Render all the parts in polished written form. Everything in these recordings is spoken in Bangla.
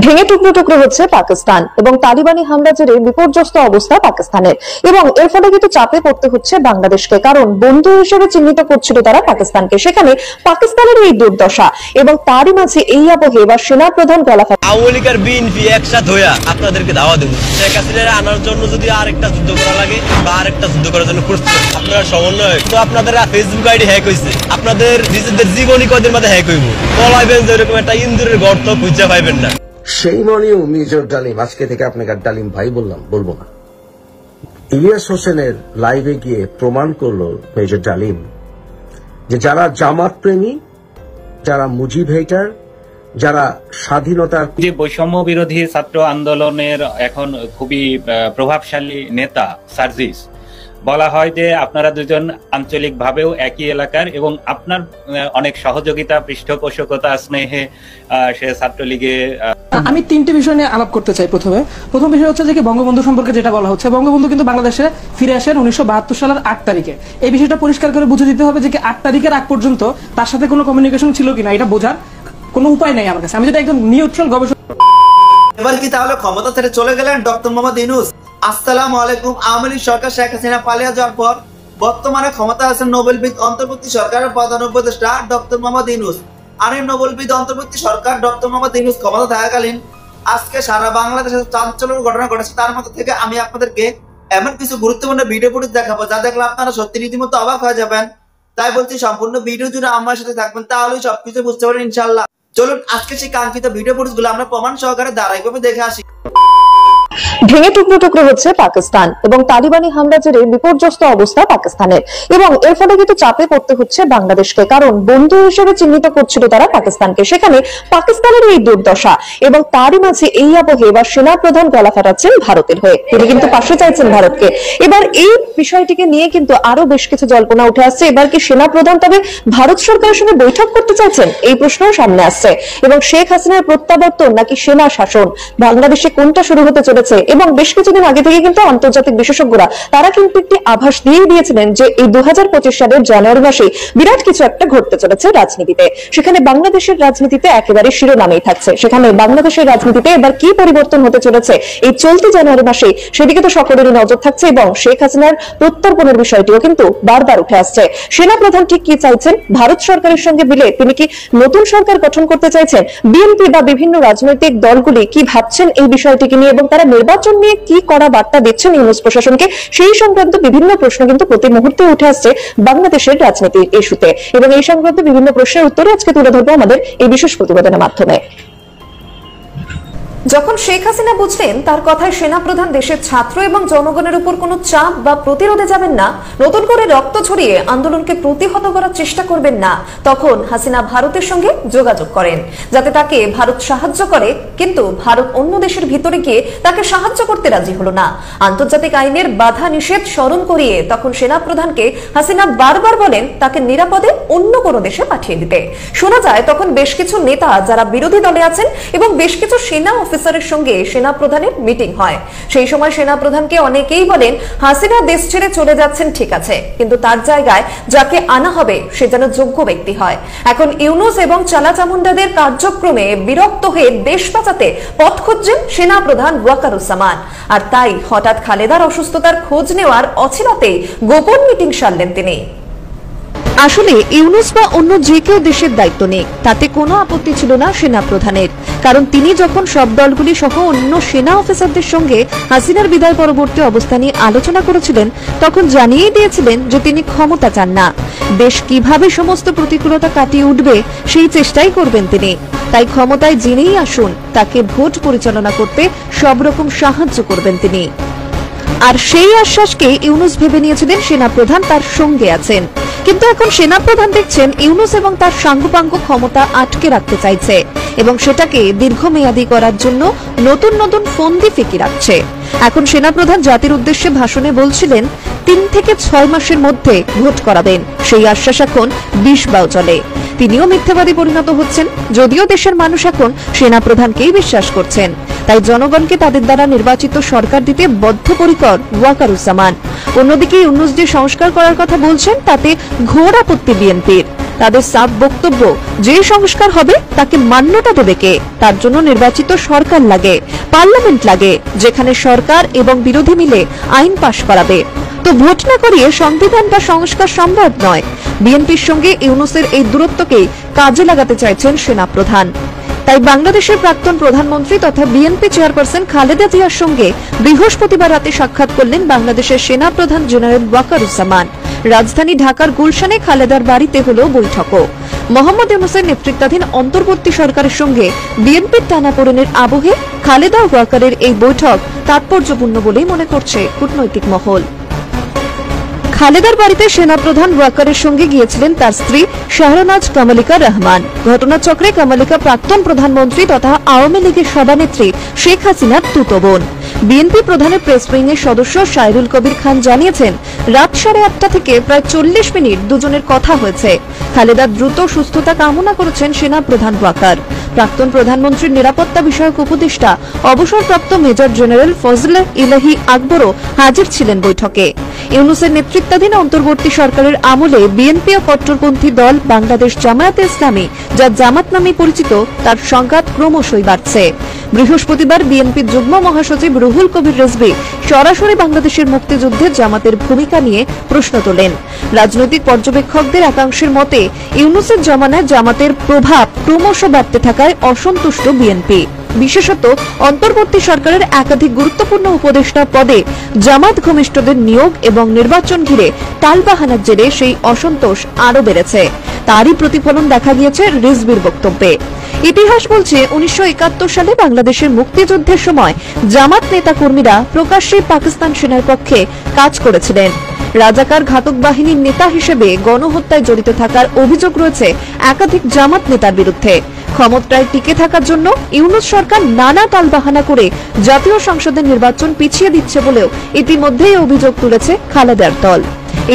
ভেঙে টুকরো টুকরো হচ্ছে পাকিস্তান এবং তালিবানি হামলা জেরে বিপর্যস্ত অবস্থা পাকিস্তানের এবং এর ফলে কিন্তু চাপে পড়তে হচ্ছে বাংলাদেশকে, কারণ বন্ধু হিসেবে চিহ্নিত করছিল তারা পাকিস্তানকে। সেখানে পাকিস্তানের এই দুর্দশা এবং তারই মাঝে এই আবহে এবার সেনা প্রধান গলাফাট আওয়ামী লীগ আর বিএনপি একসাথে হয়ে আপনাদেরকে দাওয়া দেব শেখ হাসিনার আনার জন্য যদি আরেকটা যুদ্ধ করা লাগে বা আরেকটা যুদ্ধ করার জন্য প্রস্তুত আপনারা সমন্বয় তো আপনাদের ফেসবুক আইডি হ্যাক হয়েছে, আপনাদের নিজেদের জীবনী কদের মধ্যে হ্যাক হইব, বলাইবেন যে এরকম একটা ইন্দুরের গর্ত খুঁজে পাইবেন না। সেই মনেও মেজর ডালিম, আজকে থেকে আপনাকে ডালিম ভাই বলবো না, ইলিয়াস হোসেনের লাইভে গিয়ে প্রমাণ করলো মেজর ডালিম যে যারা জামাত প্রেমী, যারা মুজিব হেটার, যারা স্বাধীনতার যে বৈষম্য বিরোধী ছাত্র আন্দোলনের এখন খুবই প্রভাবশালী নেতা সার্জিস, বলা হয় যে আপনারা দুজন আঞ্চলিকভাবেও একই এলাকার এবং আপনার অনেক সহযোগিতা, পৃষ্ঠপোষকতা, স্নেহে সে ছাত্রলীগে। আমি তিনটি বিষয় নিয়ে আলাপ করতে চাই। প্রথম বিষয় হচ্ছে যে বঙ্গবন্ধু সম্পর্কে যেটা বলা হচ্ছে, বঙ্গবন্ধু কিন্তু বাংলাদেশে ফিরে আসেন 1972 সালের 8 তারিখে। এই বিষয়টা পরিষ্কার করে বুঝে দিতে হবে যে 8 তারিখের আগ পর্যন্ত তার সাথে কোনো কমিউনিকেশন ছিল কিনা, এটা বোঝার কোনো উপায় নেই আমার কাছে। আমি যেটা একদম নিউট্রাল গবেষণা। এবার কি তাহলে ক্ষমতা ছেড়ে চলে গেলেন ডক্টর মোহাম্মদ ইউনূস? আসসালামু আলাইকুম। আওয়ামী লীগ সরকার শেখ হাসিনা পালিয়ে যাওয়ার পর বর্তমানে ক্ষমতা আছেন নোবেলবিদ অন্তর্বর্তী সরকারের প্রধান উপদেষ্টা ডক্টর মোহাম্মদ ইউনূস। আর এই নোবেলবিদ অন্তর্বর্তী সরকার ডক্টর মোহাম্মদ ইউনূস ক্ষমতা থাকাকালীন আজকে সারা বাংলাদেশে চাঞ্চল্যকর ঘটনা ঘটেছে। তার মধ্যে থেকে আমি আপনাদেরকে এমন কিছু গুরুত্বপূর্ণ ভিডিও ফুটেজ দেখাবো যা দেখলে আপনারা সত্যি রীতিমতো অবাক হয়ে যাবেন। তাই বলছি সম্পূর্ণ ভিডিও জুড়ে আমার সাথে থাকবেন, তাহলেই সবকিছু বুঝতে পারেন ইনশাআল্লাহ। চলুন আজকে সেই কাঙ্ক্ষিত ভিডিও ফুটেজ গুলো আমরা প্রমাণ সহকারে ধারাবাহিকভাবে দেখে আসি। ভেঙে টুকরো টুকরো হচ্ছে পাকিস্তান এবং তালিবানি হামলা জেরে বিপর্যস্ত অবস্থা পাকিস্তানের এবং এর ফলে কিন্তু চাপে পড়তে হচ্ছে বাংলাদেশকে, কারণ বন্ধু হিসেবে চিহ্নিত করছিল তারা পাকিস্তানকে। সেখানে পাকিস্তানের এই দুর্দশা এবং তারই মাঝে এই আবহে এবার সেনা প্রধান গলা ফাটাচ্ছেন ভারতের হয়ে। তিনি কিন্তু পাশে চাইছেন ভারতকে। এবার এই বিষয়টিকে নিয়ে কিন্তু আরো বেশ কিছু জল্পনা উঠে আসছে। এবার কি সেনা প্রধান তবে ভারত সরকারের সঙ্গে বৈঠক করতে চাইছেন, এই প্রশ্নও সামনে আসছে। এবং শেখ হাসিনার প্রত্যাবর্তন নাকি সেনা শাসন, বাংলাদেশে কোনটা শুরু হতে চলেছে? এবং বেশ কিছুদিন আগে থেকে কিন্তু আন্তর্জাতিক বিশেষজ্ঞরা তারা কিন্তু একটি আভাস দিয়ে দিয়েছিলেন যে এই 2025 সালের জানুয়ারি মাসে বিরাট কিছু একটা ঘটতে চলেছে রাজনীতিতে। সেখানে বাংলাদেশের রাজনীতিতে একেবারে শিরোনামেই থাকছে। সেখানে বাংলাদেশের রাজনীতিতে এবার কি পরিবর্তন হতে চলেছে এই চলতি জানুয়ারি মাসে, সেদিকে তো সকলেরই নজর থাকছে। এবং শেখ হাসিনার প্রত্যর্পণের বিষয়টিও কিন্তু বারবার উঠে আসছে। সেনা প্রধান ঠিক কি চাইছেন? ভারত সরকারের সঙ্গে মিলে তিনি কি নতুন সরকার গঠন করতে চাইছেন? বিএনপি বা বিভিন্ন রাজনৈতিক দলগুলি কি ভাবছেন এই বিষয়টিকে নিয়ে এবং তারা নির্বাচন নিয়ে কি করা বার্তা দিচ্ছেন ইউনূস প্রশাসনকে, সেই সংক্রান্ত বিভিন্ন প্রশ্ন কিন্তু প্রতি মুহূর্তে উঠে আসছে বাংলাদেশের রাজনীতির ইস্যুতে। এবং এই সংক্রান্ত বিভিন্ন প্রশ্নের উত্তরে আজকে তুলে ধরবো আমাদের এই বিশেষ প্রতিবেদনের মাধ্যমে। যখন শেখ হাসিনা বুঝলেন তার কথায় সেনাপ্রধান দেশের ছাত্র এবং জনগণের উপর কোনো চাপ বা প্রতিরোধে যাবেন না, নতুন করে রক্ত ছড়িয়ে আন্দোলনকে প্রতিহত করার চেষ্টা করবেন না, তখন হাসিনা ভারতের সঙ্গে যোগাযোগ করেন যাতে তাকে ভারত সাহায্য করে। কিন্তু ভারত অন্য দেশের ভিতরে গিয়ে তাকে সাহায্য করতে রাজি হলো না। আন্তর্জাতিক আইনের বাধা নিষেধ স্মরণ করিয়ে তখন সেনাপ্রধানকে হাসিনা বারবার বলেন তাকে নিরাপদে অন্য কোনো দেশে পাঠিয়ে দিতে। শোনা যায় তখন বেশ কিছু নেতা যারা বিরোধী দলে আছেন এবং বেশ কিছু সেনা অফিসারের সঙ্গে সেনা প্রধানের মিটিং হয়। সেই সময় সেনা প্রধানকে অনেকেই বলেন হাসিনা দেশ ছেড়ে চলে যাচ্ছেন ঠিক আছে, কিন্তু তার জায়গায় যাকে আনা হবে সে যেন যোগ্য ব্যক্তি হয়। এখন ইউনূস এবং চালাচামুন্ডাদের কার্যক্রমে বিরক্ত হয়ে দেশ বাঁচাতে পথ খুঁজছেন সেনা প্রধান ওয়াকারুজ্জামান। আর তাই হঠাৎ খালেদার অসুস্থতার খোঁজ নেওয়ার অচিরাতেই গোপন মিটিং সারলেন তিনি। আসলে ইউনূস বা অন্য যে কেউ দেশের দায়িত্ব নেই, তাতে কোনো আপত্তি ছিল না সেনা প্রধানের, কারণ তিনি যখন সব দলগুলি সহ অন্য সেনা অফিসারদের সঙ্গে হাসিনার বিদায় পরবর্তী অবস্থা নিয়ে আলোচনা করেছিলেন, তখন জানিয়ে দিয়েছিলেন যে তিনি ক্ষমতা চান না, দেশ কিভাবে সমস্ত প্রতিকূলতা কাটিয়ে উঠবে সেই চেষ্টাই করবেন তিনি। তাই ক্ষমতায় যিনিই আসুন তাকে ভোট পরিচালনা করতে সব রকম সাহায্য করবেন তিনি। আর সেই আশ্বাসকে ইউনূস ভেবে নিয়েছিলেন সেনাপ্রধান তার সঙ্গে আছেন। কিন্তু এখন সেনাপ্রধান দেখছেন ইউনূস এবং তার সাঙ্গপাঙ্গ ক্ষমতা আটকে রাখতে চাইছে এবং সেটাকে দীর্ঘমেয়াদী করার জন্য নতুন নতুন ফন্দি ফিকি রাখছে। এখন সেনাপ্রধান জাতির উদ্দেশ্যে ভাষণে বলছিলেন 3 থেকে 6 মাসের মধ্যে ভোট করাবেন। সেই আশ্বাস এখন 20 বাও চলে। তিনিও মিথ্যাবাদী পরিণত হচ্ছেন, যদিও দেশের মানুষ এখন সেনাপ্রধানকেই বিশ্বাস করছেন। তাই জনগণকে তাদের দ্বারা নির্বাচিত সরকার দিতে বদ্ধপরিকর ওয়াকারুজ্জামান। অন্যদিকে ইউনূস যে সংস্কার করার কথা বলছেন তাতে ঘোর আপত্তি বিএনপির। তাদের সাফ বক্তব্য, যে সংস্কার হবে তাকে মান্যতা দেবে কে? তার জন্য নির্বাচিত সরকার লাগে, পার্লামেন্ট লাগে, যেখানে সরকার এবং বিরোধী মিলে আইন পাশ করাবে। তো ভোট না করিয়ে সংবিধান বা সংস্কার সম্ভব নয়। বিএনপির সঙ্গে ইউনূসের এই দূরত্বকেই কাজে লাগাতে চাইছেন সেনাপ্রধান। তাই বাংলাদেশের প্রাক্তন প্রধানমন্ত্রী তথা বিএনপি চেয়ারপারসন খালেদা জিয়ার সঙ্গে বৃহস্পতিবার রাতে সাক্ষাৎ করলেন বাংলাদেশের সেনাপ্রধান জেনারেল ওয়াকারুজ্জামান। রাজধানী ঢাকার গুলশানে খালেদার বাড়িতে হল বৈঠকও। মোহাম্মদ ইউনূসের নেতৃত্বাধীন অন্তর্বর্তী সরকারের সঙ্গে বিএনপির টানাপোড়েনের আবহে খালেদা ওয়াকারের এই বৈঠক তাৎপর্যপূর্ণ বলেই মনে করছে কূটনৈতিক মহল। খালেদার বাড়িতে সেনাপ্রধান ওয়াকারের সঙ্গে গিয়েছিলেন তার স্ত্রী শাহরনাজ কামালিকা রহমান। ঘটনাচক্রে কামালিকা প্রাক্তন প্রধানমন্ত্রী তথা আওয়ামী লীগের সভানেত্রী শেখ হাসিনার তুতো বোন। বিএনপি প্রধানের প্রেস উইংয়ের সদস্য সাইরুল কবির খান জানিয়েছেন, রাত 8:30 থেকে প্রায় 40 মিনিট দুজনের কথা হয়েছে। খালেদার দ্রুত সুস্থতা কামনা করেছেন সেনাপ্রধান ওয়াকার। প্রাক্তন প্রধানমন্ত্রীর নিরাপত্তা বিষয়ক উপদেষ্টা অবসরপ্রাপ্ত মেজর জেনারেল ফজলে ইলাহি আকবরও হাজির ছিলেন বৈঠকে। ইউনূসের নেতৃত্বাধীন অন্তর্বর্তী সরকারের আমলে বিএনপি ও কট্টরপন্থী দল বাংলাদেশ জামায়াতে ইসলামী, যা জামাত নামে পরিচিত, তার সংঘাত ক্রমশই বাড়ছে। বৃহস্পতিবার বিএনপির যুগ্ম মহাসচিব রুহুল কবির রিজভী সরাসরি বাংলাদেশের মুক্তিযুদ্ধে জামাতের ভূমিকা নিয়ে প্রশ্ন তোলেন। রাজনৈতিক পর্যবেক্ষকদের একাংশের মতে ইউনূসের জমানায় জামাতের প্রভাব ক্রমশ বাড়তে থাকায় অসন্তুষ্ট বিএনপি। বিশেষত অন্তর্বর্তী সরকারের একাধিক গুরুত্বপূর্ণ উপদেষ্টা পদে জামাত ঘনিষ্ঠদের নিয়োগ এবং নির্বাচন ঘিরে টালবাহানার জেরে সেই অসন্তোষ আরও বেড়েছে। তারই প্রতিফলন দেখা গিয়েছে রিজভীর বক্তব্যে। ইতিহাস বলছে 1971 সালে বাংলাদেশের মুক্তিযুদ্ধের সময় জামাত নেতাকর্মীরা প্রকাশ্যে পাকিস্তান সেনার পক্ষে কাজ করেছিলেন। রাজাকার ঘাতক বাহিনীর নেতা হিসেবে গণহত্যায় জড়িত থাকার অভিযোগ রয়েছে একাধিক জামাত নেতার বিরুদ্ধে। ক্ষমতায় টিকে থাকার জন্য ইউনূস সরকার নানা টালবাহানা করে জাতীয় সংসদের নির্বাচন পিছিয়ে দিচ্ছে বলেও ইতিমধ্যেই অভিযোগ তুলেছে খালেদার দল।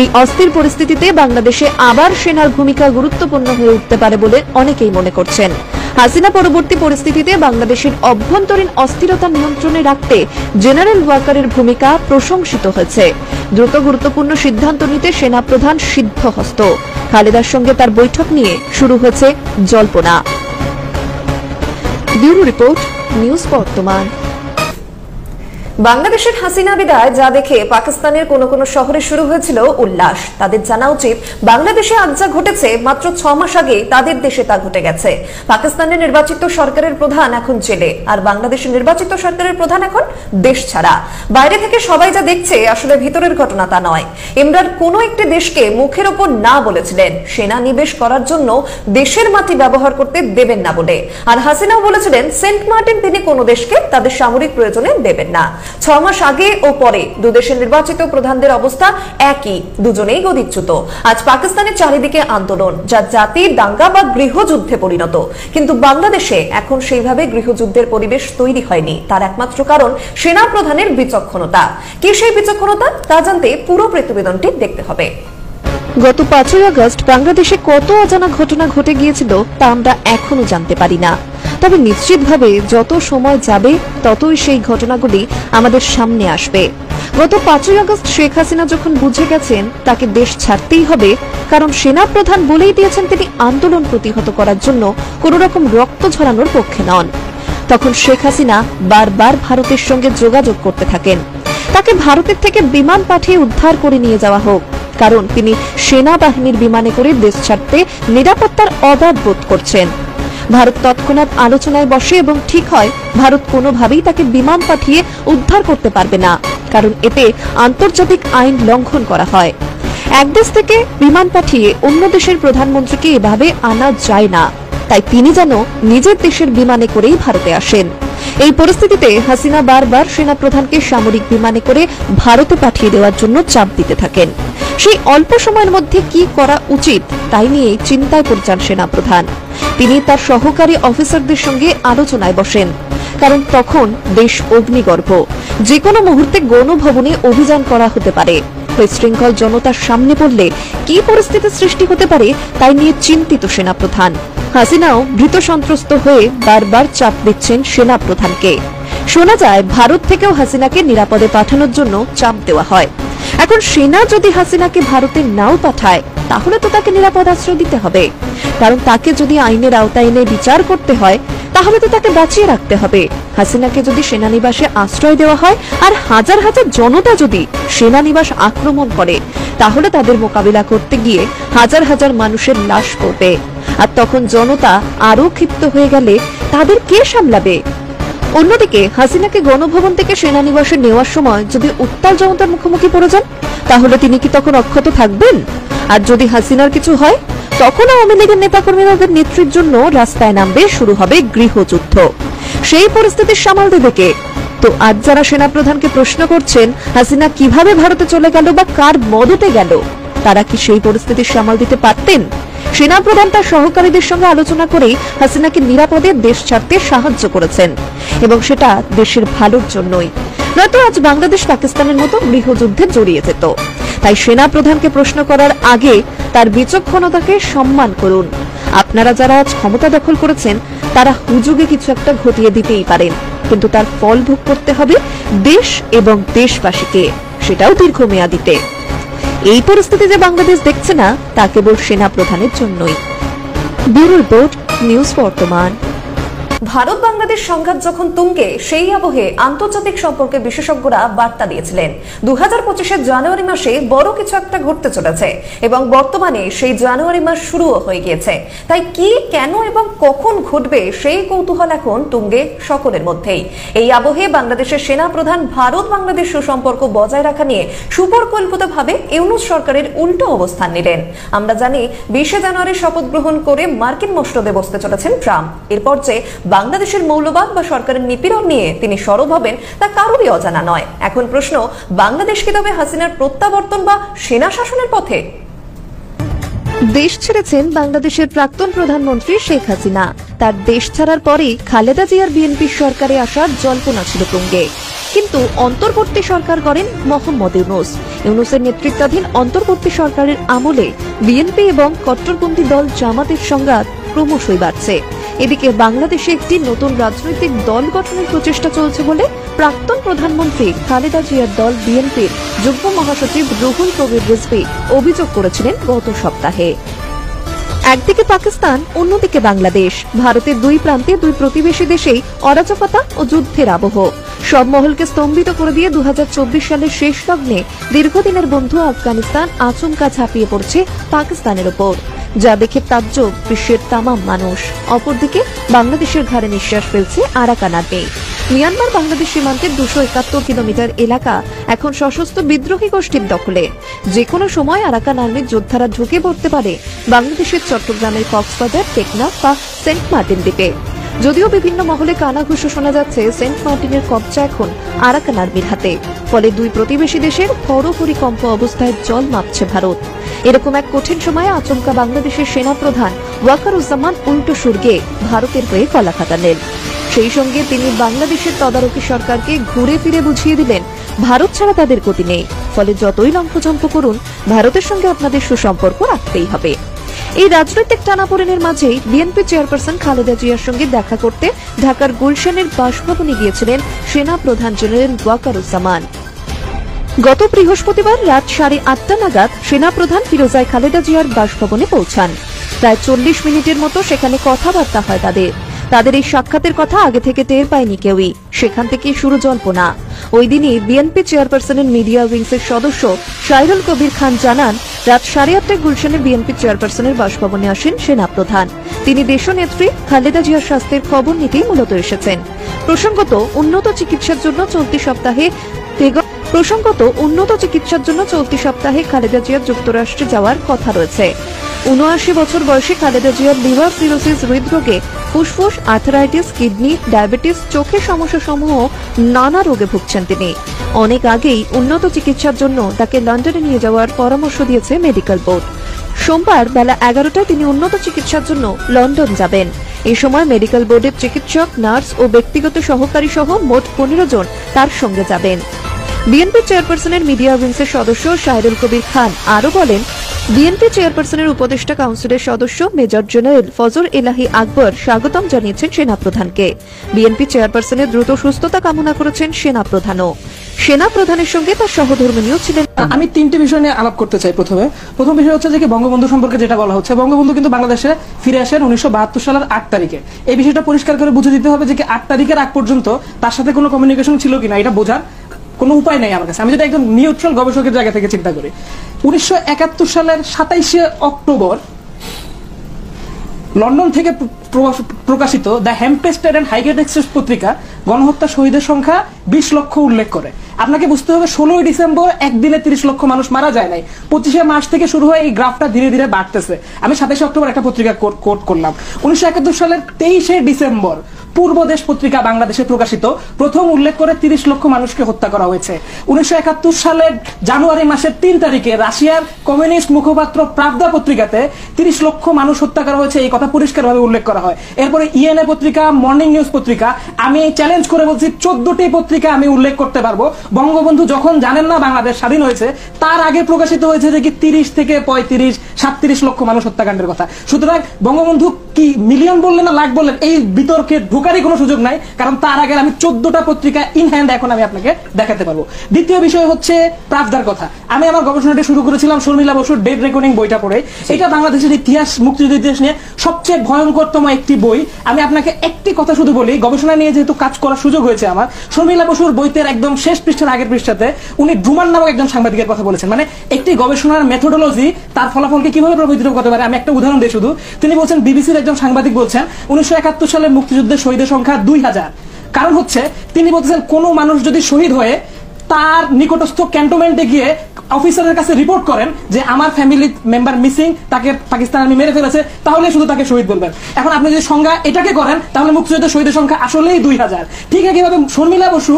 এই অস্থির পরিস্থিতিতে বাংলাদেশে আবার সেনার ভূমিকা গুরুত্বপূর্ণ হয়ে উঠতে পারে বলে অনেকেই মনে করছেন। হাসিনা পরবর্তী পরিস্থিতিতে বাংলাদেশের অভ্যন্তরীণ অস্থিরতা নিয়ন্ত্রণে রাখতে জেনারেল ওয়াকারের ভূমিকা প্রশংসিত হয়েছে। দ্রুত গুরুত্বপূর্ণ সিদ্ধান্ত নিতে সেনাপ্রধান সিদ্ধহস্ত। খালেদার সঙ্গে তার বৈঠক নিয়ে শুরু হয়েছে জল্পনা। ব্যুরো রিপোর্ট, নিউজ বর্তমান। বাংলাদেশের হাসিনা বিদায় যা দেখে পাকিস্তানের কোন কোন শহরে শুরু হয়েছিল উল্লাস। তাদের জানা উচিত বাংলাদেশে আজ যা ঘটেছে মাত্র 6 মাস আগে তাদের দেশে তা ঘটে গেছে। পাকিস্তানের নির্বাচিত সরকারের প্রধান এখন জেলে, আর বাংলাদেশের নির্বাচিত সরকারের প্রধান এখন দেশ ছাড়া। বাইরে থেকে সবাই যা দেখছে আসলে ভিতরের ঘটনা তা নয়। ইমরান কোন একটি দেশকে মুখের ওপর না বলেছিলেন সেনা নিবেশ করার জন্য দেশের মাটি ব্যবহার করতে দেবেন না বলে, আর হাসিনাও বলেছিলেন সেন্ট মার্টিন তিনি কোন দেশকে তাদের সামরিক প্রয়োজনে দেবেন না। 6 মাস আগে ও পরে দুদেশের নির্বাচিত প্রধানদের অবস্থা একই, দুজনেই গদিচ্যুত। আজ পাকিস্তানের চারিদিকে আন্দোলন, যা জাতির দাঙ্গা বা গৃহযুদ্ধে পরিণত। কিন্তু বাংলাদেশে এখন সেইভাবে গৃহযুদ্ধের পরিবেশ তৈরি হয়নি। তার একমাত্র কারণ সেনা প্রধানের বিচক্ষণতা। কি সেই বিচক্ষণতা তা জানতে পুরো প্রতিবেদনটি দেখতে হবে। গত 5ই আগস্ট বাংলাদেশে কত অজানা ঘটনা ঘটে গিয়েছিল তা আমরা এখনো জানতে পারি না। তবে নিশ্চিতভাবে যত সময় যাবে ততই সেই ঘটনাগুলি আমাদের সামনে আসবে। গত 5ই আগস্ট শেখ হাসিনা যখন বুঝে গেছেন তাকে দেশ ছাড়তেই হবে, কারণ সেনা প্রধান বলেই দিয়েছেন তিনি আন্দোলন প্রতিহত করার জন্য কোন রকম রক্ত ঝরানোর পক্ষে নন, তখন শেখ হাসিনা বারবার ভারতের সঙ্গে যোগাযোগ করতে থাকেন তাকে ভারতের থেকে বিমান পাঠিয়ে উদ্ধার করে নিয়ে যাওয়া হোক, কারণ তিনি সেনাবাহিনীর বিমানে করে দেশ ছাড়তে নিরাপত্তার অভাব বোধ করছেন। ভারত তৎক্ষণাৎ আলোচনায় বসে এবং ঠিক হয় ভারত কোনোভাবেই তাকে বিমান পাঠিয়ে উদ্ধার করতে পারবে না, কারণ এতে আন্তর্জাতিক আইন লঙ্ঘন করা হয়। এক দেশ থেকে বিমান পাঠিয়ে অন্য দেশের প্রধানমন্ত্রীকে এভাবে আনা যায় না, তাই তিনি যেন নিজের দেশের বিমানে করেই ভারতে আসেন। এই পরিস্থিতিতে হাসিনা বারবার সেনাপ্রধানকে সামরিক বিমানে করে ভারতে পাঠিয়ে দেওয়ার জন্য চাপ দিতে থাকেন। সেই অল্প সময়ের মধ্যে কি করা উচিত তাই নিয়ে চিন্তায় পড়ে যান সেনাপ্রধান। তিনি তার সহকারী অফিসারদের সঙ্গে আলোচনায় বসেন, কারণ তখন দেশ অগ্নিগর্ভ, যে কোনো মুহূর্তে গণভবনে অভিযান করা হতে পারে। বিশৃঙ্খল জনতার সামনে পড়লে কি পরিস্থিতি সৃষ্টি হতে পারে তাই নিয়ে চিন্তিত সেনাপ্রধান। হাসিনাও ভীত সন্ত্রস্ত হয়ে বারবার চাপ দিচ্ছেন সেনাপ্রধানকে। শোনা যায় ভারত থেকেও হাসিনাকে নিরাপদে পাঠানোর জন্য চাপ দেওয়া হয়। এখন সেনা যদি হাসিনাকে ভারতে নাও পাঠায় তাহলে তো তাকে নিরাপদ আশ্রয় দিতে হবে, কারণ তাকে যদি আইনের আওতায় এনে বিচার করতে হয় তাহলে তো তাকে বাঁচিয়ে রাখতে হবে। হাসিনাকে যদি সেনানিবাসে আশ্রয় দেওয়া হয় আর হাজার হাজার জনতা যদি সেনানিবাস আক্রমণ করে, তাহলে তাদের মোকাবিলা করতে গিয়ে হাজার হাজার মানুষের লাশ পড়বে, আর তখন জনতা আরো ক্ষিপ্ত হয়ে গেলে তাদের কে সামলাবে? অন্যদিকে হাসিনাকে গণভবন থেকে সেনানিবাসে নেওয়ার সময় যদি উত্তাল জনতার মুখোমুখি পড়ে যান, তাহলে তিনি কি তখন অক্ষত থাকবেন? আর যদি হাসিনার কিছু হয়, তখন আওয়ামী লীগের নেতাকর্মীরা তাদের নেত্রীর জন্য রাস্তায় নামবে, শুরু হবে গৃহযুদ্ধ। সেই পরিস্থিতি সামাল দেবে কে? তো আজ যারা সেনাপ্রধানকে প্রশ্ন করছেন হাসিনা কিভাবে ভারতে চলে গেল বা কার মদতে গেল, তারা কি সেই পরিস্থিতি সামাল দিতে পারতেন? সেনাপ্রধান তার সহকারীদের সঙ্গে আলোচনা করে হাসিনাকে নিরাপদে দেশ ছাড়তে সাহায্য করেছেন, এবং সেটা দেশের ভালোর জন্যই, নয়তো আজ বাংলাদেশ পাকিস্তানের মতো গৃহযুদ্ধে জড়িয়ে যেত। তাই সেনাপ্রধানকে প্রশ্ন করার আগে তার বিচক্ষণতাকে সম্মান করুন। আপনারা যারা আজ ক্ষমতা দখল করেছেন তারা হুজুগে কিছু একটা ঘটিয়ে দিতেই পারেন, কিন্তু তার ফল ভোগ করতে হবে দেশ এবং দেশবাসীকে, সেটাও দীর্ঘমেয়াদীতে। এই পরিস্থিতি যে বাংলাদেশ দেখছে না তা কেবল সেনাপ্রধানের জন্যই। ব্যুরো রিপোর্ট, নিউজ বর্তমান। ভারত বাংলাদেশ সংঘাত যখন তুঙ্গে, সেই আবহে আন্তর্জাতিক সম্পর্কে বিশেষজ্ঞরা বার্তা দিয়েছিলেন 2025-এর জানুয়ারি মাসে বড় কিছু একটা ঘটতে চলেছে, এবং বর্তমানে সেই জানুয়ারি মাস শুরুও হয়ে গিয়েছে। তাই কি, কেন এবং কখন ঘটবে সেই কৌতূহল এখন তুঙ্গে সকলের মধ্যেই। এই আবহে বাংলাদেশের সেনা প্রধান ভারত বাংলাদেশ সুসম্পর্ক বজায় রাখা নিয়ে সুপরিকল্পিতভাবে ইউনূস সরকারের উল্টো অবস্থান নিলেন। আমরা জানি 20 জানুয়ারি শপথ গ্রহণ করে মার্কিন মসনদে বসতে চলেছেন ট্রাম্প। এরপর যে বাংলাদেশের মৌলবাদ বা সরকারের নিপীড়ন নিয়ে তিনি সরব হবেন তা কারোরই অজানা নয়। এখন প্রশ্ন, বাংলাদেশ কি তবে হাসিনার প্রত্যাবর্তন বা সেনা শাসনের পথে? দেশ ছেড়েছেন বাংলাদেশের প্রাক্তন প্রধানমন্ত্রী শেখ হাসিনা। তার দেশ ছাড়ার পরেই খালেদা জিয়ার বিএনপি সরকারে আসার জল্পনা ছিল তুঙ্গে, কিন্তু অন্তর্বর্তী সরকার করেন মোহাম্মদ ইউনূস। ইউনূসের নেতৃত্বাধীন অন্তর্বর্তী সরকারের আমলে বিএনপি এবং কট্টরপন্থী দল জামাতের সংঘাত ক্রমশই বাড়ছে। এদিকে বাংলাদেশে একটি নতুন রাজনৈতিক দল গঠনের প্রচেষ্টা চলছে বলে প্রাক্তন প্রধানমন্ত্রী খালেদা জিয়ার দল বিএনপির যুগ্ম মহাসচিব রুহুল কবির রিজভী অভিযোগ করেছিলেন গত সপ্তাহে। একদিকে পাকিস্তান, অন্যদিকে বাংলাদেশ, ভারতের দুই প্রান্তে দুই প্রতিবেশী দেশেই অরাজকতা ও যুদ্ধের আবহ সব মহলকে স্তম্ভিত করে দিয়ে 2024 সালের শেষ লগ্নে দীর্ঘদিনের বন্ধু আফগানিস্তান আচমকা ঝাঁপিয়ে পড়ছে পাকিস্তানের উপর, যা দেখে তাজ্জব বিশ্বের তামাম মানুষ। অপরদিকে বাংলাদেশের ঘাড়ে নিঃশ্বাস ফেলছে আরাকান আর্মি। মিয়ানমার বাংলাদেশ সীমান্তের 271 কিলোমিটার এলাকা এখন সশস্ত্র বিদ্রোহী গোষ্ঠীর দখলে। যে কোনো সময় আরাকান আর্মির যোদ্ধারা ঢুকে পড়তে পারে বাংলাদেশের চট্টগ্রামের কক্সবাজার, টেকনাফ বা সেন্ট মার্টিন দ্বীপে। যদিও বিভিন্ন মহলে কানাঘুষো শোনা যাচ্ছে সেন্ট মার্টিনের কবজা এখন আরাকান আর্মির হাতে, ফলে দুই প্রতিবেশী দেশের পরিকম্প অবস্থায় জল মাপছে ভারত। এরকম এক কঠিন সময়ে আচমকা বাংলাদেশের সেনাপ্রধান ওয়াকারুজ্জামান উল্টো সুর গেয়ে ভারতের হয়ে কলা খাটালেন। সেই সঙ্গে তিনি বাংলাদেশের তদারকি সরকারকে ঘুরে ফিরে বুঝিয়ে দিলেন ভারত ছাড়া তাদের গতি নেই, ফলে যতই লম্ফঝম্প করুন ভারতের সঙ্গে আপনাদের সুসম্পর্ক রাখতেই হবে। এই রাজনৈতিক টানাপোড়েনের মাঝেই বিএনপি চেয়ারপারসন খালেদা জিয়ার সঙ্গে দেখা করতে ঢাকার গুলশানের বাসভবনে গিয়েছিলেন সেনা প্রধান জেনারেল ওয়াকারুজ্জামান। গত বৃহস্পতিবার রাত 8:30 নাগাদ সেনাপ্রধান ফিরোজায় খালেদা জিয়ার বাসভবনে পৌঁছান। প্রায় 40 মিনিটের মতো সেখানে কথাবার্তা হয় তাদের এই সাক্ষাতের কথা আগে থেকে টের পায়নি কেউই। সেখান থেকে শুরু জল্পনা। ওই দিনই বিএনপি চেয়ারপারসনের মিডিয়া উইংসের সদস্য শাহরুল কবির খান জানান, রাত 8:30 গুলশানে বিএনপি চেয়ারপারসনের বাসভবনে আসেন সেনাপ্রধান। তিনি দেশনেত্রী খালেদা জিয়ার স্বাস্থ্যের খবর নিতেই মূলত এসেছেন। প্রসঙ্গত উন্নত চিকিৎসার জন্য চলতি সপ্তাহে খালেদা জিয়ার যুক্তরাষ্ট্রে যাওয়ার কথা রয়েছে। 79 বছর বয়সে খালেদা জিয়ার লিভার সিরোসিস, হৃদরোগে, ফুসফুস, আর্থারাইটিস, কিডনি, ডায়াবেটিস, চোখের সমস্যা সমূহ নানা রোগে ভুগছেন তিনি। অনেক আগেই উন্নত চিকিৎসার জন্য তাকে লন্ডনে নিয়ে যাওয়ার পরামর্শ দিয়েছে মেডিকেল বোর্ড। সোমবার বেলা 11টায় তিনি উন্নত চিকিৎসার জন্য লন্ডন যাবেন। এই সময় মেডিকেল বোর্ডের চিকিৎসক, নার্স ও ব্যক্তিগত সহকারী সহ মোট 15 জন তার সঙ্গে যাবেন। বিএনপি চেয়ারপারসনের মিডিয়া উইংসের সদস্য শাহরুল কবির খান আরো বলেন, বিএনপি চেয়ারপারসনের উপদেষ্টা কাউন্সিলের সদস্য মেজর জেনারেল ফজর এলাহি আকবর স্বাগতম জানিয়েছেন সেনাপ্রধানকে। বিএনপি চেয়ারপারসনের দ্রুত সুস্থতা কামনা করেছেন সেনাপ্রধানও। সেনাপ্রধানের সঙ্গে তার সহধর্মিণীও ছিলেন আমি তিনটি বিষয় নিয়ে আলাপ করতে চাই। প্রথম বিষয় হচ্ছে যে কি বঙ্গবন্ধু সম্পর্কে যেটা বলা হচ্ছে, বঙ্গবন্ধু কিন্তু বাংলাদেশে ফিরে আসেন 1972 সালের 8 তারিখে। এই বিষয়টা পরিষ্কার করে বুঝে দিতে হবে যে কি 8 তারিখের আগ পর্যন্ত তার সাথে কোনো কমিউনিকেশন ছিল কিনা, এটা বোঝার কোনো উপায় নেই আমার কাছে। আমি যদি একদম নিউট্রাল গবেষকের জায়গা থেকে চিন্তা করি, 1971 সালের 27শে অক্টোবর লন্ডন থেকে প্রকাশিত the Hampstead and Highgate express পত্রিকা গণহত্যা শহীদের সংখ্যা 20 লক্ষ উল্লেখ করে। আপনাকে বুঝতে হবে 16ই ডিসেম্বর একদিনে 30 লক্ষ মানুষ মারা যায় নাই, 25শে মার্চ থেকে শুরু হয়ে এই গ্রাফটা ধীরে ধীরে বাড়তেছে। আমি 27শে অক্টোবর একটা পত্রিকা কোট করলাম। 1971 সালের 23শে ডিসেম্বর পূর্বদেশ পত্রিকা বাংলাদেশে প্রকাশিত প্রথম উল্লেখ করে 30 লক্ষ মানুষকে হত্যা করা হয়েছে। 1971 সালের জানুয়ারি মাসের 3 তারিখে রাশিয়ার কমিউনিস্ট মুখপাত্র প্রাভদা পত্রিকাতে 30 লক্ষ মানুষ হত্যা করা হয়েছে, এই কথা পরিষ্কারভাবে উল্লেখ করা হয়। এরপরে ইএনএ পত্রিকা, মর্নিং নিউজ পত্রিকা, আমি চ্যালেঞ্জ করে বলছি 14টি পত্রিকা আমি উল্লেখ করতে পারবো বঙ্গবন্ধু যখন জানেন না বাংলাদেশ স্বাধীন হয়েছে তার আগে প্রকাশিত হয়েছে যে কি 30 থেকে 35, 37 লক্ষ মানুষ হত্যাকাণ্ডের কথা। সুতরাং বঙ্গবন্ধু কি মিলিয়ন বললেন না লাখ বললেন এই বিতর্কে ঢোকারই কোনো সুযোগ নাই, কারণ তার আগে আমি 14টা পত্রিকা ইন হ্যান্ড এখন আমি আপনাকে দেখাতে পারবো। দ্বিতীয় বিষয় হচ্ছে প্রাভদার কথা। আমি আমার গবেষণাটি শুরু করেছিলাম শর্মিলা বসুর ডেড রেকর্ডিং বইটা পড়ে। এটা বাংলাদেশের ইতিহাস, মুক্তিযুদ্ধ ইতিহাস নিয়ে সবচেয়ে ভয়ঙ্করতম একটি বই। আমি আপনাকে একটি কথা শুধু বলি, গবেষণা নিয়ে যেহেতু কাজ করার সুযোগ হয়েছে আমার, শর্মিলা বসুর বইতে একদম শেষ পৃষ্ঠার আগের পৃষ্ঠাতে উনি ড্রুমান নামক একজন সাংবাদিকের কথা বলেছেন। মানে একটি গবেষণার মেথোডোলজি তার ফলাফলকে কিভাবে প্রভাবিত করতে পারে। আমি একটা উদাহরণ দিই শুধু। তিনি বলছেন, বিবিসির একজন সাংবাদিক বলছেন 1971 সালে মুক্তিযুদ্ধের শহীদের সংখ্যা 2000। কারণ হচ্ছে তিনি বলতেছেন কোন মানুষ যদি শহীদ হয়ে তার নিকটস্থ ক্যান্টনমেন্টে গিয়ে অফিসারের কাছে রিপোর্ট করেন যে আমার ফ্যামিলি মেম্বার মিসিং, তাকে পাকিস্তান আর্মি মেরে ফেলেছে, তাহলে শুধু তাকে শহীদ বলবেন। এখন আপনি যদি সংজ্ঞা এটাকে করেন তাহলে মুক্তিযুদ্ধের শহীদের সংখ্যা আসলেই 2000। ঠিক একইভাবে শর্মিলা বসু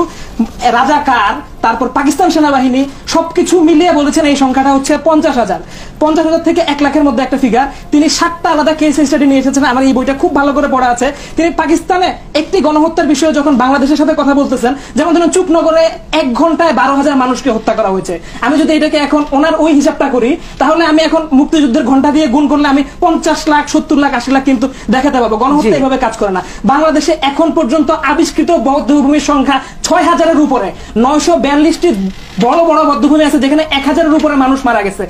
রাজাকার, তারপর পাকিস্তান সেনাবাহিনী সবকিছু মিলিয়ে বলেছেন এই সংখ্যাটা হচ্ছে 50,000। 50,000 থেকে 1 লাখের মধ্যে একটা ফিগার। তিনি 7টা আলাদা কেস স্টাডি নিয়ে এসেছেন, আমার এই বইটা খুব ভালো করে পড়া আছে। তিনি পাকিস্তানে একটি গণহত্যার বিষয়ে যখন বাংলাদেশের সাথে কথা বলতেছেন, যেমন ধরুন চুপনগরে 1 ঘন্টায় 12,000 মানুষকে হত্যা করা হয়েছে। আমি যদি এটাকে এখন ওনার ওই হিসাবটা করি তাহলে আমি এখন মুক্তিযুদ্ধের ঘন্টা দিয়ে গুণ করলে আমি 50 লাখ, 70 লাখ, 80 লাখ কিন্তু দেখাতে পারবো। গণহত্যা এইভাবে কাজ করে না। বাংলাদেশে এখন পর্যন্ত আবিষ্কৃত বদ্ধভূমির সংখ্যা 6,000-এর উপরে। 942টি বড় বড় বদ্ধভূমি আছে যেখানে 1,000-এর উপরে মানুষ মারা গেছে।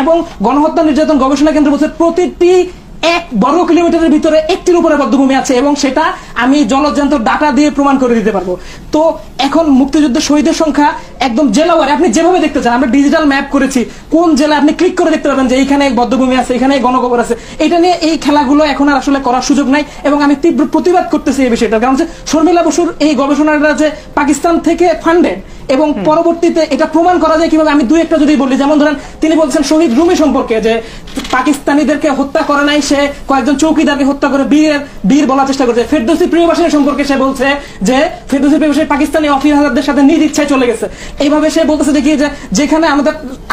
এবং গণহত্যা নির্যাতন গবেষণা কেন্দ্র বলছে প্রতিটি 1 বর্গ কিলোমিটারের ভিতরে একটির উপরে বদ্ধভূমি আছে, এবং সেটা আমি জলযন্ত্র ডাটা দিয়ে প্রমাণ করে দিতে পারবো। তো এখন মুক্তিযুদ্ধের শহীদের সংখ্যা একদম জেলাওয়ারি আপনি যেভাবে দেখতে চান, আমরা ডিজিটাল ম্যাপ করেছি, কোন জেলা আপনি ক্লিক করে দেখতে পারবেন যে এইখানে বদ্ধভূমি আছে, এখানে গণকবর আছে। এটা নিয়ে এই খেলাগুলো এখন আর আসলে করার সুযোগ নাই, এবং আমি তীব্র প্রতিবাদ করতেছি এই বিষয়টা। কারণ হচ্ছে শর্মিলা বসুর এই গবেষণাটা যে পাকিস্তান থেকে ফান্ডেড, এবং পরবর্তীতে এটা প্রমাণ করা যায় কিভাবে আমি দুই একটা যদি বলি। যেমন ধরেন তিনি বলছেন শহীদ রুমি সম্পর্কে যে পাকিস্তানিদেরকে হত্যা করে নাই, সে কয়েকজন চৌকিদারকে হত্যা করে বীর বলার চেষ্টা করছে। ফেরদৌসী প্রিয়বাসীর সম্পর্কে সে বলছে যে ফেরদৌসী প্রিয়বাসী পাকিস্তানি অফিসারদের সাথে নিজ ইচ্ছায় চলে গেছে। এইভাবে সে বলতেছে যে কি যে যেখানে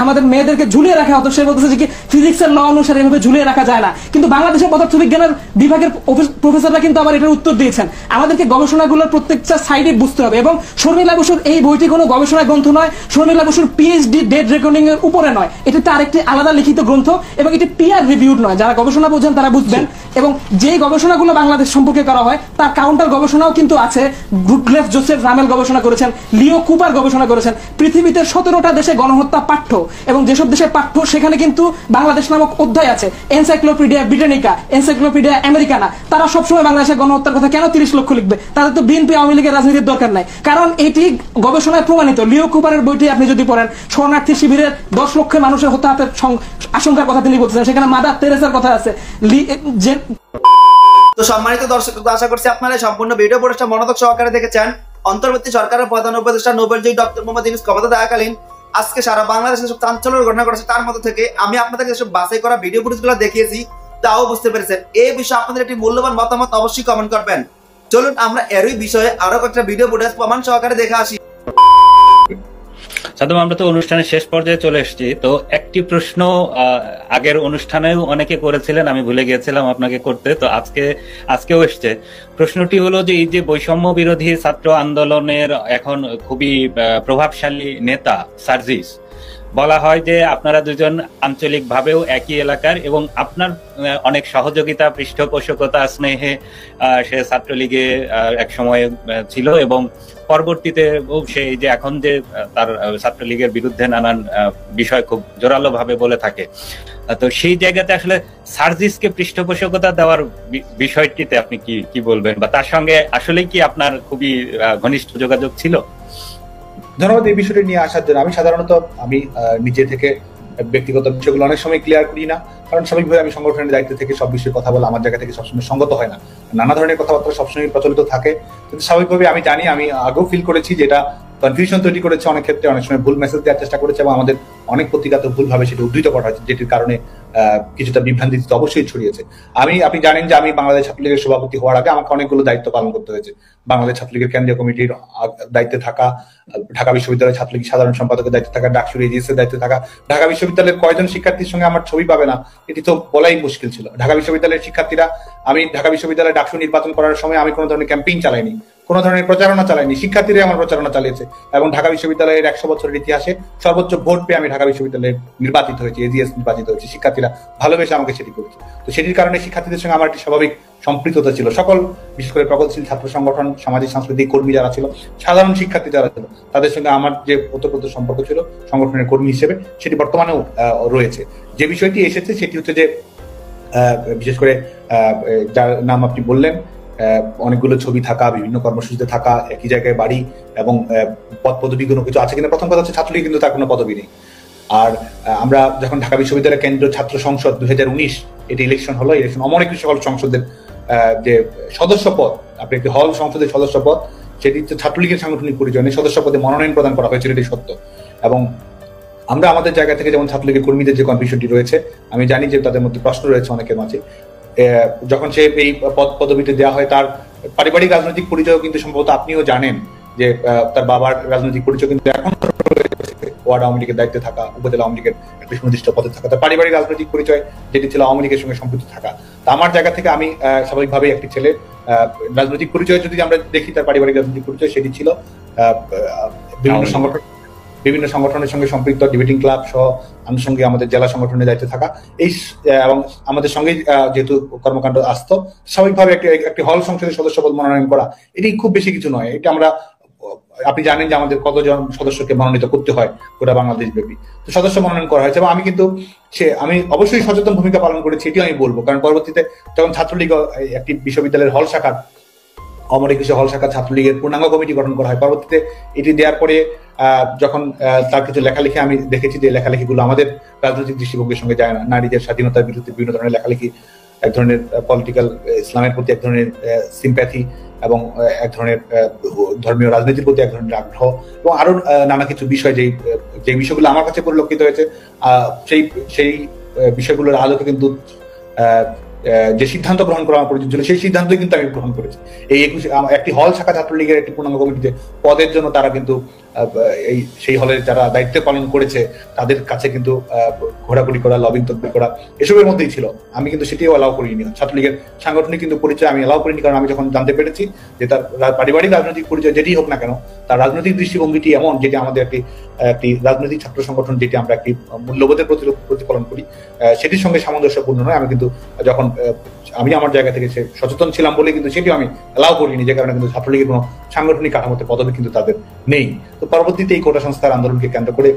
আমাদের মেয়েদেরকে ঝুলিয়ে রাখা হতো, সে বলতেছে যে কি ফিজিক্সের ল অনুসারে এভাবে ঝুলিয়ে রাখা যায় না। কিন্তু বাংলাদেশের পদার্থবিজ্ঞানের বিভাগের প্রফেসররা কিন্তু আবার এটার উত্তর দিয়েছেন। আমাদেরকে গবেষণাগুলোর প্রত্যেকটা সাইডে বুঝতে হবে। এবং শর্মিলা বসুর এই বইটি কোনো গবেষণা গ্রন্থ নয়, শর্মিলা বসুর পিএইচডি ডেড রেকর্ডিং এর উপরে নয়, এটা তার একটি আলাদা লিখিত গ্রন্থ, এবং এটি পিয়ার রিভিউড নয়। যারা গবেষণা বোঝেন তারা বুঝবেন। এবং যেই গবেষণাগুলো বাংলাদেশ সম্পর্কে করা হয় তার কাউন্টার গবেষণাও কিন্তু আছে। রুডক্লিফ জোসেফ রামেল গবেষণা করেছেন, লিও কুপার গবেষণা করেছেন। পৃথিবীতে 17টা দেশে গণহত্যা পাঠ্য, এবং যেসব দেশে পাঠ্য সেখানে কিন্তু বাংলাদেশ নামক অধ্যায় আছে। এনসাইক্লোপিডিয়া ব্রিটানিকা, এনসাইক্লোপিডিয়া আমেরিকানা, তারা সবসময় বাংলাদেশের গণহত্যার কথা কেন 30 লক্ষ লিখবে? তাদের তো বিএনপি আওয়ামী লীগের রাজনীতির দরকার নাই, কারণ এটি গবেষণায় প্রমাণিত। লিও কুপারের বইটি আপনি যদি পড়েন, শরণার্থী শিবিরের 10 লক্ষ মানুষের হত্যার আশঙ্কার কথা তিনি বলতেছেন, সেখানে মাদার তেরেসার কথা আছে। তো সম্মানিত দর্শক, আশা করছি আপনারা সম্পূর্ণ ভিডিও পড়াটা মনোযোগ সহকারে দেখেছেন। অন্তর্বর্তী সরকারের প্রধান উপদেষ্টা নোবেলজয়ী ডক্টর মোহাম্মদ ইউনূস ক্ষমতা থাকাকালীন আজকে সারা বাংলাদেশে যেসব চাঞ্চল্যের ঘটনা ঘটেছে তার মধ্যে থেকে আমি আপনাদেরকে যেসব বাছাই করা ভিডিও ফুটেজগুলো দেখিয়েছি তাও বুঝতে পেরেছেন। এই বিষয়ে আপনাদের একটি মূল্যবান মতামত অবশ্যই কমেন্ট করবেন। চলুন আমরা এরই বিষয়ে আরো কয়েকটা ভিডিও ফুটেজ প্রমাণ সহকারে দেখে আসি। সাদম, আমরা তো অনুষ্ঠানের শেষ পর্যায়ে চলে এসেছি। তো একটি প্রশ্ন আগের অনুষ্ঠানেও অনেকে করেছিলেন, আমি ভুলে গিয়েছিলাম আপনাকে করতে, তো আজকেও এসছে। প্রশ্নটি হলো যে এই যে বৈষম্য বিরোধী ছাত্র আন্দোলনের এখন খুবই প্রভাবশালী নেতা সার্জিস বলা হয় যে আপনারা দুজন আঞ্চলিকভাবেও একই এলাকার এবং আপনার অনেক সহযোগিতা, পৃষ্ঠপোষকতা, স্নেহে সে ছাত্রলীগে এক সময় ছিল এবং পরবর্তীতে সেই যে এখন যে তার ছাত্রলীগের বিরুদ্ধে নানান বিষয় খুব জোরালো ভাবে বলে থাকে। তো সেই জায়গাতে আসলে সার্জিসকে পৃষ্ঠপোষকতা দেওয়ার বিষয়টিতে আপনি কি বলবেন, বা তার সঙ্গে আসলে কি আপনার খুবই ঘনিষ্ঠ যোগাযোগ ছিল? ধন্যবাদ এই বিষয়টি নিয়ে আসার জন্য। আমি সাধারণত নিজে থেকে ব্যক্তিগত বিষয়গুলো অনেক সময় ক্লিয়ার করি না, কারণ স্বাভাবিকভাবে আমি সংগঠনের দায়িত্ব থেকে সব বিষয়ে কথা বলা আমার জায়গা থেকে সবসময় সঙ্গত হয় না। নানা ধরনের কথাবার্তা সবসময় প্রচলিত থাকে, কিন্তু স্বাভাবিকভাবে আমি জানি, আমি আগেও ফিল করেছি যেটা কনফিউশন তৈরি করেছে অনেক ক্ষেত্রে, অনেক সময় ভুল মেসেজ দেওয়ার চেষ্টা করেছে এবং আমাদের অনেক পত্রিকাতে ভুলভাবে সেটা উদ্ধৃত করা হয়েছে, যেটির কারণে কিছুটা বিভ্রান্তি অবশ্যই ছড়িয়েছে। আপনি জানেন যে আমি বাংলাদেশ ছাত্রলীগের সভাপতি হওয়ার আগে আমাকে অনেকগুলো দায়িত্ব পালন করতে হয়েছে। বাংলাদেশ ছাত্রলীগের কেন্দ্রীয় কমিটির দায়িত্বে থাকা, ঢাকা বিশ্ববিদ্যালয়ের ছাত্রলীগ সাধারণ সম্পাদকের দায়িত্বে থাকা, ডাকসুর এজিএসের দায়িত্বে থাকা। ঢাকা বিশ্ববিদ্যালয়ের কয়জন শিক্ষার্থীর সঙ্গে আমার ছবি পাবে না এটি তো বলাই মুশকিল ছিল। ঢাকা বিশ্ববিদ্যালয়ের শিক্ষার্থীরা, আমি ঢাকা বিশ্ববিদ্যালয়ে ডাকসু নির্বাচন করার সময় আমি কোনো ধরনের ক্যাম্পেইন চালাইনি, কোনো ধরনের প্রচারণা চালাইনি, শিক্ষার্থীরাই আমার প্রচারণা চালিয়েছে এবং ঢাকা বিশ্ববিদ্যালয়ের 100 বছরের ইতিহাসে সর্বোচ্চ ভোট পেয়ে আমি ঢাকা বিশ্ববিদ্যালয়ে নির্বাচিত হয়েছি, এজিএস নির্বাচিত হয়েছি। শিক্ষার্থীরা ভালোবেসে আমাকে সেটি করেছে। তো সেটির কারণে শিক্ষার্থীদের সঙ্গে আমার একটি স্বাভাবিক সম্পৃক্ততা ছিল। সকল, বিশেষ করে প্রগতিশীল ছাত্র সংগঠন, সামাজিক সাংস্কৃতিক কর্মী যারা ছিল, সাধারণ শিক্ষার্থী যারা ছিল, তাদের সঙ্গে আমার যে ওতপ্রোত সম্পর্ক ছিল সংগঠনের কর্মী হিসেবে, সেটি বর্তমানেও রয়েছে। যে বিষয়টি এসেছে সেটি হচ্ছে যে বিশেষ করে যার নাম আপনি বললেন, অনেকগুলো ছবি থাকা, বিভিন্ন কর্মসূচিতে থাকা, একই জায়গায় বাড়ি এবং পদ পদবি কোনো কিছু আছে কিনা। প্রথম কথা হচ্ছে ছাত্রলীগ কিন্তু তার কোনো পদবি নেই। আর আমরা যখন ঢাকা বিশ্ববিদ্যালয়ের কেন্দ্রীয় ছাত্র সংসদ 2019 এটি ইলেকশন হলো, ইলেকশন অমর একুশে হল সংসদের যে সদস্য পদ, আপনি একটি হল সংসদের সদস্য পদ, সেটি ছাত্রলীগের সাংগঠনিক পরিচয় নেই, সদস্য পদে মনোনয়ন প্রদান করা হয়েছিল, এটি সত্য। এবং আমরা আমাদের জায়গা থেকে যেমন ছাত্রলীগের কর্মীদের যে কনফিউশনটি রয়েছে, আমি জানি যে তাদের মধ্যে প্রশ্ন রয়েছে অনেকের মাঝে, যখন সে এই পদ পদবিতে দেওয়া হয় তার পারিবারিক রাজনৈতিক পরিচয় কিন্তু সম্ভবত আপনিও জানেন যে তার বাবার রাজনৈতিক পরিচয় কিন্তু এখন ওয়ার্ড আওয়ামী লীগের দায়িত্বে থাকা, উপজেলা আওয়ামী লীগের একটি সুনির্দিষ্ট পদে থাকা, তার পারিবারিক রাজনৈতিক পরিচয় যেটি ছিল আওয়ামী লীগের সঙ্গে সম্পৃক্ত থাকা। তা আমার জায়গা থেকে আমি স্বাভাবিকভাবে একটি ছেলে রাজনৈতিক পরিচয় যদি আমরা দেখি, তার পারিবারিক রাজনৈতিক পরিচয় সেটি ছিল বিভিন্ন সংগঠনের সঙ্গে সম্পৃক্ত, ডিবেটিং ক্লাব সহ আনুষঙ্গিক আমাদের জেলা সংগঠনের দায়িত্বে থাকা, এই এবং আমাদের সঙ্গে যেহেতু কর্মকাণ্ড আসত, স্বাভাবিকভাবে একটি হল সংসদের সদস্য পদ মনোনয়ন করা এটি খুব বেশি কিছু নয়। এটা আমরা, আপনি জানেন যে আমাদের কতজন সদস্যকে মনোনীত করতে হয় গোটা বাংলাদেশ ব্যাপী, তো সদস্য মনোনয়ন করা হয়েছে এবং আমি কিন্তু আমি অবশ্যই সচেতন ভূমিকা পালন করেছি, এটিও আমি বলবো। কারণ পরবর্তীতে যখন ছাত্রলীগ একটি বিশ্ববিদ্যালয়ের হল শাখার, অমর একুশে হল শাখা ছাত্রলীগের পূর্ণাঙ্গ কমিটি গঠন করা হয়, পরবর্তীতে এটি দেওয়ার পরে যখন তার কিছু লেখালেখি আমি দেখেছি যে লেখালেখিগুলো আমাদের রাজনৈতিক দৃষ্টিভঙ্গির সঙ্গে যায় না। নারীদের স্বাধীনতার বিরুদ্ধে বিভিন্ন ধরনের লেখালেখি, এক ধরনের পলিটিক্যাল ইসলামের প্রতি এক ধরনের সিম্প্যাথি এবং এক ধরনের ধর্মীয় রাজনীতির প্রতি এক ধরনের আগ্রহ এবং আরো নানা কিছু বিষয়, যে বিষয়গুলো আমার কাছে পরিলক্ষিত হয়েছে, সেই বিষয়গুলোর আলোকে কিন্তু যে সিদ্ধান্ত গ্রহণ করা প্রয়োজন ছিল সেই সিদ্ধান্তই কিন্তু আমি গ্রহণ করেছি। এই একটি হল শাখা ছাত্রলীগের একটি পূর্ণাঙ্গ কমিটিতে পদের জন্য তারা কিন্তু সেই হলের যারা দায়িত্ব পালন করেছে তাদের কাছে কিন্তু ঘোরাঘুরি করা, লবিং তদবির করা এসবের মধ্যেই ছিল। আমি কিন্তু সেটিও অ্যালাউ করিনি। ছাত্রলীগের সাংগঠনিক কিন্তু পরিচয় আমি অ্যালাউ করিনি, কারণ আমি যখন জানতে পেরেছি যে তার পারিবারিক রাজনৈতিক পরিচয় যেটি হোক না কেন, তার রাজনৈতিক দৃষ্টিভঙ্গিটি এমন যেটি আমাদের একটি রাজনৈতিক ছাত্র সংগঠন যেটি আমরা একটি মূল্যবোধের প্রতিফলন করি সেটির সঙ্গে সামঞ্জস্যপূর্ণ নয়। আমি কিন্তু যখন আমি আমার জায়গা থেকে সচেতন ছিলাম বলে কিন্তু সেটিও আমি অ্যালাউ করিনি, যে কারণে কিন্তু ছাত্রলীগের কোনো সাংগঠনিক কাঠামোতে পদবি কিন্তু তাদের নেই। তো পরবর্তীতে এই কোটা সংস্কার আন্দোলনকে কেন্দ্র করে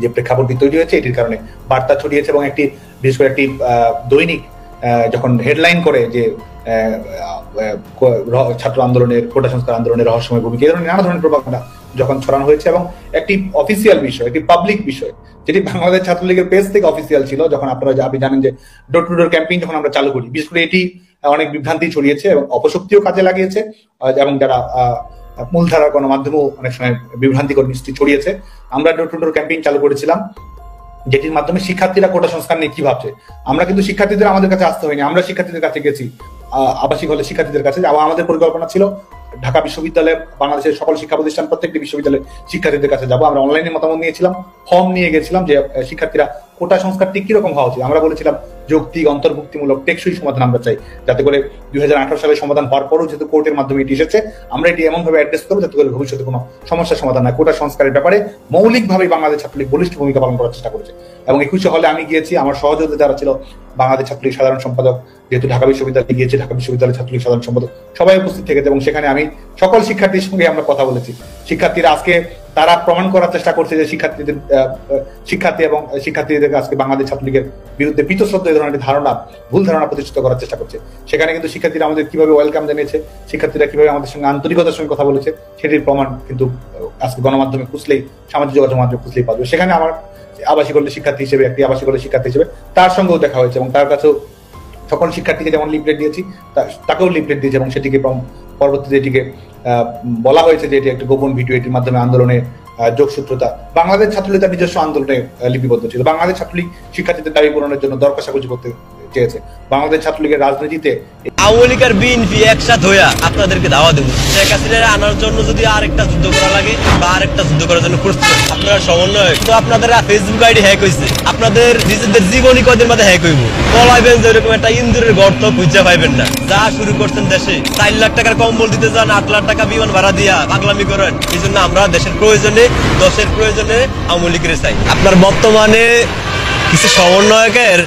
যে প্রেক্ষাপটটি তৈরি হয়েছে এটির কারণে বার্তা ছড়িয়েছে এবং একটি বিশেষ করে একটি দৈনিক যখন হেডলাইন করে যে ছাত্র আন্দোলনের, কোটা সংস্কার আন্দোলনের রহস্যময় ভূমিকা, এই ধরনের নানা ধরনের প্রভাবনা যখন ছড়ানো হয়েছে এবং একটি অফিসিয়াল বিষয়, একটি পাবলিক বিষয় যেটি বাংলাদেশ ছাত্রলীগের পেজ থেকে অফিসিয়াল ছিল, যখন আপনি জানেন যে ডোর টু ডোর ক্যাম্পেইন যখন আমরা চালু করি, বিশেষ করে এটি অনেক বিভ্রান্তি ছড়িয়েছে এবং অপশক্তিও কাজে লাগিয়েছে এবং যারা মূলধারার গণমাধ্যমেও অনেক সময় বিভ্রান্তিকর মিষ্টি ছড়িয়েছে। আমরা ডোর টু ডোর ক্যাম্পেইন চালু করেছিলাম যেটির মাধ্যমে শিক্ষার্থীরা কোটা সংস্কার নিয়ে কি ভাবছে, আমরা কিন্তু শিক্ষার্থীদের আমাদের কাছে আসতে হয়নি, আমরা শিক্ষার্থীদের কাছে গেছি, আবাসিক হলে শিক্ষার্থীদের কাছে। আমাদের পরিকল্পনা ছিল ঢাকা বিশ্ববিদ্যালয়ে, বাংলাদেশের সকল শিক্ষা প্রতিষ্ঠান, প্রত্যেকটি বিশ্ববিদ্যালয়ের শিক্ষার্থীদের কাছে যাবো। আমরা অনলাইনে মতামত নিয়েছিলাম, ফর্ম নিয়ে গেছিলাম যে শিক্ষার্থীরা কোটা সংস্কারটি কিরকম হওয়া উচিত। আমরা বলেছিলাম যৌক্তিক, অন্তর্ভুক্তিমূলক, টেকসই সমাধান আমরা চাই, যাতে করে 2018 সালে সমাধান হওয়ার পরও যেহেতু কোর্টের মাধ্যমে এটি এসেছে, আমরা এটি এমন ভাবে অ্যাড্রেস করবো যাতে করে ভবিষ্যতে কোনো সমস্যার সমাধান হয়। কোটা সংস্কারের ব্যাপারে মৌলিকভাবেই বাংলাদেশ ছাত্রলীগ বলিষ্ঠ ভূমিকা পালন করার চেষ্টা করেছে এবং 21 হলে আমি গিয়েছি, আমার সহযোগিতা যারা ছিল, বাংলাদেশ ছাত্রলীগ সাধারণ সম্পাদক, যেহেতু ঢাকা বিশ্ববিদ্যালয়ে গিয়েছি, ঢাকা বিশ্ববিদ্যালয়ের ছাত্রলীগ সাধারণ সম্পাদক সবাই উপস্থিত থেকেছে এবং সেখানে আমি সকল শিক্ষার্থীর সঙ্গে আমরা কথা বলেছি। শিক্ষার্থীরা আজকে তারা প্রমাণ করার চেষ্টা করছে যে শিক্ষার্থীদেরকে আজকে বাংলাদেশ ছাত্রলীগের বিরুদ্ধে বীতশ্রদ্ধ এই ধরনের ধারণা, ভুল ধারণা প্রতিষ্ঠিত করার চেষ্টা করছে। সেখানে কিন্তু শিক্ষার্থীরা আমাদের কিভাবে ওয়েলকাম জানিয়েছে, শিক্ষার্থীরা কিভাবে আমাদের সঙ্গে আন্তরিকতার সঙ্গে কথা বলেছে, সেটির প্রমাণ কিন্তু আজকে গণমাধ্যমে খুঁজলেই, সামাজিক যোগাযোগ মাধ্যমে খুঁজলেই পাবে। সেখানে আমার আবাসিক কলেজের শিক্ষার্থী হিসেবে, একটি আবাসিক কলেজের শিক্ষার্থী হিসেবে তার সঙ্গেও দেখা হয়েছে এবং তার কাছেও সকল শিক্ষার্থীকে যেমন লিফলেট দিয়েছি, তাকেও লিফলেট দিয়েছে এবং সেটিকে পরবর্তীতে এটিকে বলা হয়েছে যে এটি একটি গোপন ভিডিও, এটির মাধ্যমে আন্দোলনে যোগসূত্রতা। বাংলাদেশ ছাত্রলীগ তার নিজস্ব আন্দোলনে লিপিবদ্ধ ছিল। বাংলাদেশ ছাত্রলীগ শিক্ষার্থীদের দাবি পূরণের জন্য দর কষাকষি করতে চেয়েছে। বাংলাদেশ ছাত্রলীগের রাজনীতিতে আওয়ামী লীগ আর বিএনপি একসাথে হইয়া আপনাদেরকে দাওয়া দেবো। শেখ হাসিনা আনার জন্য যদি আরেকটা যুদ্ধ করা লাগে বা আরেকটা যুদ্ধ করার জন্য প্রস্তুত, আপনারা সমন্বয় তো আপনাদের ফেসবুক আইডি হ্যাক হয়েছে, আপনাদের নিজেদের জীবনী কদের মধ্যে হ্যাক হইব, পলাইবেন যে এরকম একটা ইন্দুরের গর্ত খুঁজে পাইবেন না। যা শুরু করছেন দেশে 4 লাখ টাকার কম্বল দিতে যান, 8 লাখ টাকা বিমান ভাড়া দিয়া পাগলামি করেন। এই জন্য আমরা দেশের প্রয়োজনে, দশের প্রয়োজনে আওয়ামী লীগের চাই। আপনার বর্তমানে কিছু সমন্বয়কের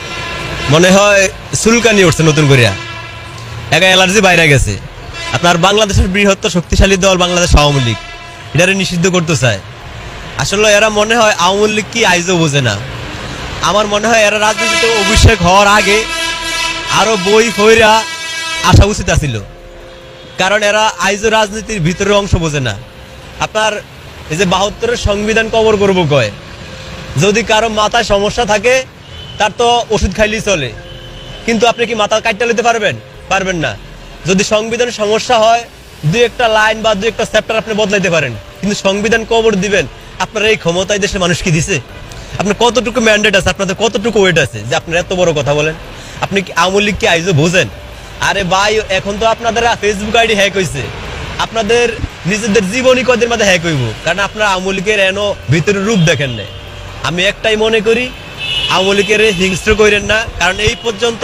মনে হয় চুলকানি উঠছে নতুন করিয়া, একা অ্যালার্জি বাইরে গেছে। আপনার বাংলাদেশের বৃহত্তর শক্তিশালী দল বাংলাদেশ আওয়ামী লীগ এটারে নিষিদ্ধ করতে চায়। আসলে এরা মনে হয় আওয়ামী লীগ কি আইজও বোঝে না। আমার মনে হয় এরা রাজনীতিতে অভিষেক হওয়ার আগে আরো বই ফইরা আসা উচিত আছিল, কারণ এরা আইজও রাজনীতির ভিতরে অংশ বোঝে না। আপনার এই যে 72-এর সংবিধান কবর করবো কয়, যদি কারো মাথায় সমস্যা থাকে তার তো ওষুধ খাইলেই চলে, কিন্তু আপনি কি মাথা কাটতে নিতে পারবেন না। যদি সংবিধানের সমস্যা হয়, 2-একটা লাইন বা 2-একটা চ্যাপ্টার আপনি বদলাইতে পারেন, কিন্তু সংবিধান কবর দিবেন, আপনার এই ক্ষমতায় দেশের মানুষ কি দিছে? আপনার কতটুকু ম্যান্ডেট আছে, আপনাদের কতটুকু ওয়েট আছে যে আপনারা এত বড় কথা বলেন? আপনি কি আওয়ামী লীগ কি আইজও বোঝেন? আরে ভাই, এখন তো আপনাদের ফেসবুক আইডি হ্যাক হয়েছে, আপনাদের নিজেদের জীবনী কদের মধ্যে হ্যাক হইব, কারণ আপনারা আওয়ামী লীগের এনো ভিতরের রূপ দেখেন না। আমি একটাই মনে করি, আওয়ামী লীগের হিংস্র করেন না, কারণ এই পর্যন্ত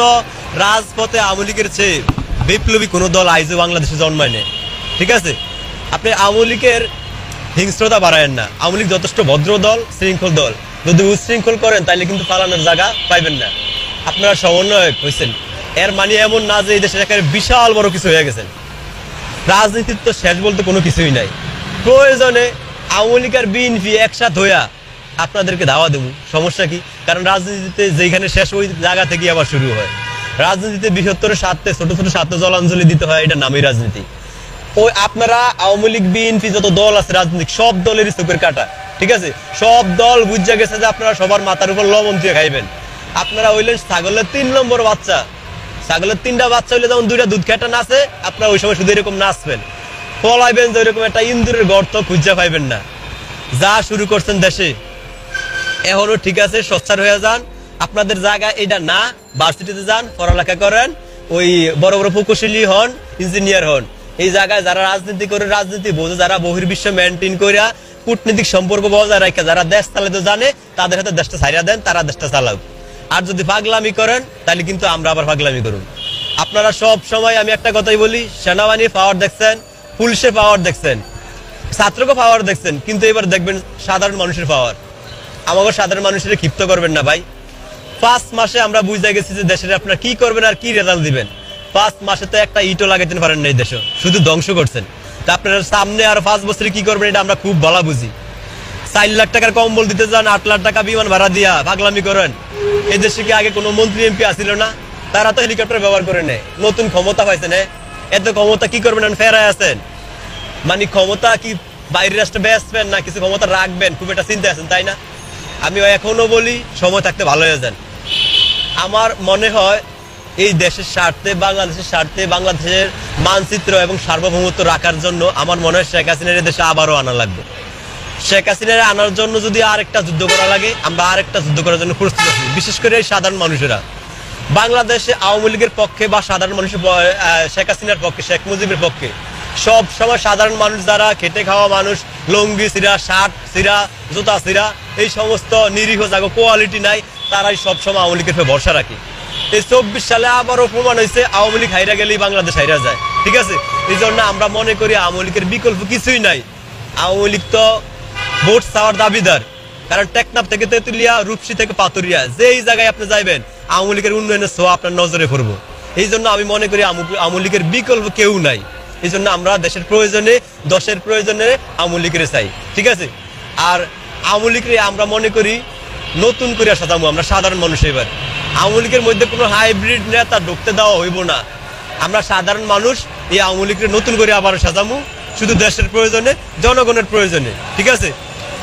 রাজপথে আওয়ামী লীগের চেয়ে বিপ্লবী কোনো দল আইজও বাংলাদেশে জন্মায় নেই। ঠিক আছে, আপনি আওয়ামী লীগের হিংস্রতা বাড়ায়েন না। আওয়ামী লীগ যথেষ্ট ভদ্র দল, শৃঙ্খল দল। যদি উচ্ছৃঙ্খল করেন তাহলে কিন্তু পালানোর জায়গা পাইবেন না। আপনারা সমন্বয়ক হয়েছেন, এর মানে এমন না যে এই দেশের একেবারে বিশাল বড় কিছু হয়ে গেছেন। রাজনীতির তো শেষ বলতে কোনো কিছুই নাই। প্রয়োজনে আওয়ামী লীগ আর বিএনপি একসাথে হইয়া আপনাদেরকে ধাওয়া দেবো, সমস্যা কি? কারণ রাজনীতিতে যেখানে শেষ ওই জায়গা থেকে আবার শুরু হয়। রাজনীতিতে বৃহত্তর স্বার্থে ছোট ছোট স্বার্থে জলাঞ্জলি দিতে হয়, এটা নামই রাজনীতি। ওই আপনারা আওয়ামী লীগ বিএনপি যত দল আছে রাজনীতিক, সব দলেরই চোখের কাটা। ঠিক আছে, সব দল বুঝা গেছে যে আপনারা সবার মাথার উপর লবণ দিয়ে খাইবেন। আপনারা হইলেন ছাগলের 3 নম্বর বাচ্চা। ছাগলের 3টা বাচ্চা হইলে যেমন 2টা দুধ খেটা নাচে, আপনারা ওই সময় শুধু এরকম নাচবেন, পলাইবেন যে এরকম একটা ইন্দুরের গর্ত খুঁজা পাইবেন না। যা শুরু করছেন দেশে, এখনো ঠিক আছে, সোচ্চার হয়ে যান। আপনাদের জায়গা এটা না, ভার্সিটিতে যান, পড়ালেখা করেন, ওই বড় বড় প্রকৌশলী হন, ইঞ্জিনিয়ার হন। এই জায়গায় যারা রাজনীতি করে, রাজনীতি বোঝে, যারা বহির্বিশ্ব মেনটেন করিয়া কূটনীতিক সম্পর্ক বজায় রাখা, যারা দেশ চালাতে জানে, তাদের হাতে দেশটা ছাড়িয়া দেন, তারা দেশটা চালাক। আর যদি পাগলামি করেন তাহলে কিন্তু আমরা আবার পাগলামি করুন। আপনারা সব সময়, আমি একটা কথাই বলি, সেনাবাহিনীর পাওয়ার দেখছেন, পুলিশের পাওয়ার দেখছেন, ছাত্রকে পাওয়ার দেখছেন, কিন্তু এবার দেখবেন সাধারণ মানুষের পাওয়ার। আমাকে সাধারণ মানুষের ক্ষিপ্ত করবেন না ভাই। 5 মাসে আমরা বুঝতে গেছি যে দেশের আপনারা কি করবেন আর কি রেজাল্ট দিবেন। 5 মাসে তো একটা ইটও লাগাইতে পারেন না, এই দেশে শুধু ধ্বংস করছেন। তা আপনারা সামনে আর 5 বছরে কি করবেন এটা আমরা খুব ভালো বুঝি। 4 লাখ টাকার কম্বল দিতে যান, 8 লাখ টাকা বিমান ভাড়া দিয়া পাগলামি করেন। এই দেশে কি আগে কোনো মন্ত্রী এমপি আসছিল না? তারা তো হেলিকপ্টার ব্যবহার করে নেয়, নতুন ক্ষমতা পাইছেন। এত ক্ষমতা কি করবেন? ফেরায় আছেন, মানে ক্ষমতা কি বাইরের রাষ্ট্রে বেচবেন না কিছু ক্ষমতা রাখবেন, খুব একটা চিন্তা আছেন, তাই না? আমি এখনো বলি, সময় থাকতে ভালো হয়ে যান। আমার মনে হয় এই দেশের স্বার্থে, বাংলাদেশের স্বার্থে, বাংলাদেশের মানচিত্র এবং সার্বভৌমত্ব রাখার জন্য আমার মনে হয় শেখ হাসিনার দেশে আবারও আনা লাগবে। শেখ হাসিনার আনার জন্য যদি আরেকটা যুদ্ধ করা লাগে, আমরা আরেকটা যুদ্ধ করার জন্য প্রস্তুত আছি। বিশেষ করে এই সাধারণ মানুষেরা বাংলাদেশে আওয়ামী লীগের পক্ষে বা সাধারণ মানুষের শেখ হাসিনার পক্ষে, শেখ মুজিবের পক্ষে সব সময় সাধারণ মানুষ, যারা খেটে খাওয়া মানুষ, লঙ্গি সিরা, শার্ট সিরা, জুতা সিরা, এই সমস্ত নিরীহ জায়গা কোয়ালিটি নাই, তারাই সবসময় আওয়ামী লীগের উপর ভরসা রাখে। এই 24 সালে আবারও প্রমাণ হয়েছে আওয়ামী লীগ হাইরা গেলেই বাংলাদেশ হাইরা যায়, ঠিক আছে? এই জন্য আমরা মনে করি আওয়ামী লীগের বিকল্প কিছুই নাই। আওয়ামী লীগ তো ভোট চাওয়ার দাবিদার, কারণ টেকনাফ থেকে তেঁতুলিয়া, রূপসী থেকে পাতুরিয়া, যেই জায়গায় আপনি যাইবেন আওয়ামী লীগের উন্নয়নের ছোঁয়া আপনার নজরে পড়বো। এই জন্য আমি মনে করি আওয়ামী লীগের বিকল্প কেউ নাই। এই জন্য আমরা দেশের প্রয়োজনে, দশের প্রয়োজনে আওয়ামী লীগের চাই, ঠিক আছে? আর আওয়ামী লীগের আমরা মনে করি নতুন করে সাজামু আমরা সাধারণ মানুষ। এবার আওয়ামী লীগের মধ্যে কোনো হাইব্রিড নেতা ঢুকতে দেওয়া হইব না। আমরা সাধারণ মানুষ এই আওয়ামী লীগের নতুন করে আবার সাজামু, শুধু দেশের প্রয়োজনে, জনগণের প্রয়োজনে, ঠিক আছে?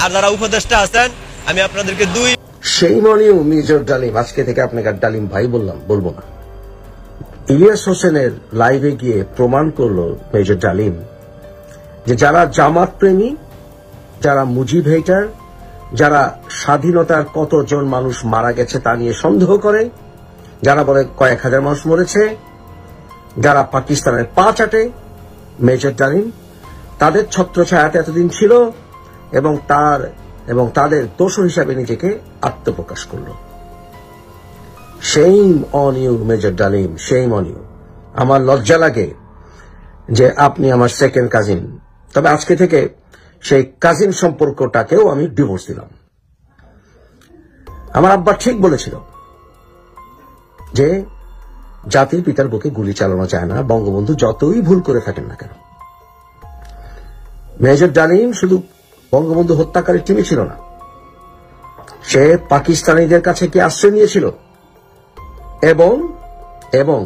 আর যারা উপদেষ্টা আছেন আমি আপনাদেরকে সেই মনেও মেজর ডালিম, আজকে থেকে আপনাকে আর ডালিম ভাই বলবো না। ইলিয়াস হোসেনের লাইভে গিয়ে প্রমাণ করলো মেজর ডালিম যে যারা জামাত প্রেমী, যারা মুজিব হেটার, যারা স্বাধীনতার কতজন মানুষ মারা গেছে তা নিয়ে সন্দেহ করে, যারা বলে কয়েক হাজার মানুষ মরেছে, যারা পাকিস্তানের পা চাটে, মেজর ডালিম তাদের ছত্রছায়াতে এতদিন ছিল এবং তাদের দোষর হিসাবে নিজেকে আত্মপ্রকাশ করলো। Shame on you, মেজর ডালিম, shame on you. আমার লজ্জা লাগে যে আপনি আমার সেকেন্ড কাজিন। তবে আজকে থেকে সেই কাজিন সম্পর্কটাকেও আমি ডিভোর্স দিলাম। আমার আব্বা ঠিক বলেছিল যে জাতির পিতার বুকে গুলি চালানো যায় না, বঙ্গবন্ধু যতই ভুল করে থাকেন না কেন। মেজর ডালিম শুধু বঙ্গবন্ধু হত্যাকারী টিমে ছিল না, সে পাকিস্তানিদের কাছে কি আশ্রয় নিয়েছিল এবং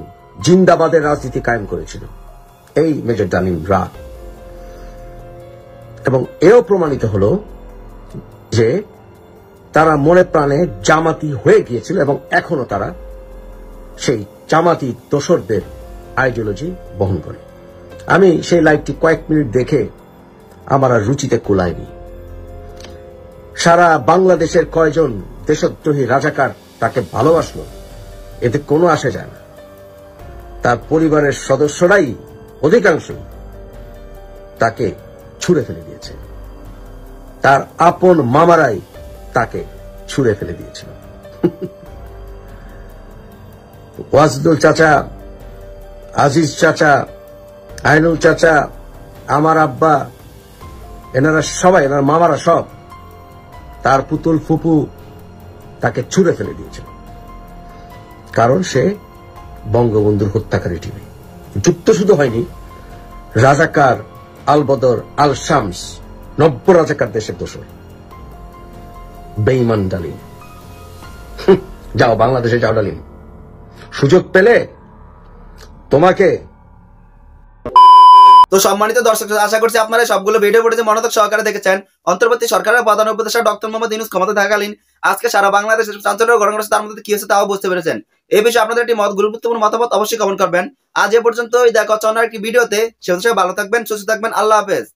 জিন্দাবাদের রাজনীতি কায়েম করেছিল এই মেজর ডালিম রা। এবং এও প্রমাণিত হলো যে তারা মনে প্রাণে জামাতি হয়ে গিয়েছিল এবং এখনো তারা সেই জামাতি দোসরদের আইডিওলজি বহন করে। আমি সেই লাইভটি কয়েক মিনিট দেখে আমার আর রুচিতে কুলায়নি। সারা বাংলাদেশের কয়জন দেশদ্রোহী রাজাকার তাকে ভালোবাসলো এতে কোনো আসে যায় না। তার পরিবারের সদস্যরাই অধিকাংশই তাকে ছুঁড়ে ফেলে দিয়েছে, তার আপন মামারাই তাকে ছুঁড়ে ফেলে দিয়েছিল। ওয়াজদুল চাচা, আজিজ চাচা, আইনুল চাচা, আমার আব্বা, এনারা সবাই, এনার মামারা সব, তার পুতুল ফুপু তাকে ছুঁড়ে ফেলে দিয়েছিল, কারণ সে বঙ্গবন্ধুর হত্যাকারী টিমে যুক্ত। শুধু হয়নি, রাজাকার, আল বদর, আল শামস, 90 রাজাকার দেশের দোসর, বেঈমান ডালিম। যাও বাংলাদেশে যাও ডালিম, সুযোগ পেলে তোমাকে। তো সম্মানিত দর্শক, আশা করছি আপনারা সবগুলো ভিডিও ফুটেজে মনোযোগ সহকারে দেখেছেন। অন্তর্বর্তী সরকারের প্রধান উপদেষ্টা ডক্টর মোহাম্মদ ইউনূস ক্ষমতা থাকাকালীন আজকে সারা বাংলাদেশের চাঞ্চল্যকর ঘটনা ঘটেছে, তার মধ্যে কি হচ্ছে তাও বুঝতে পেরেছেন। এই বিষয়ে আপনাদের একটি গুরুত্বপূর্ণ মতামত অবশ্যই কমেন্ট করবেন। আজ এ পর্যন্তই, দেখা হচ্ছে অন্য একটি ভিডিওতে। সে ভালো থাকবেন, সুস্থ থাকবেন, আল্লাহ হাফেজ।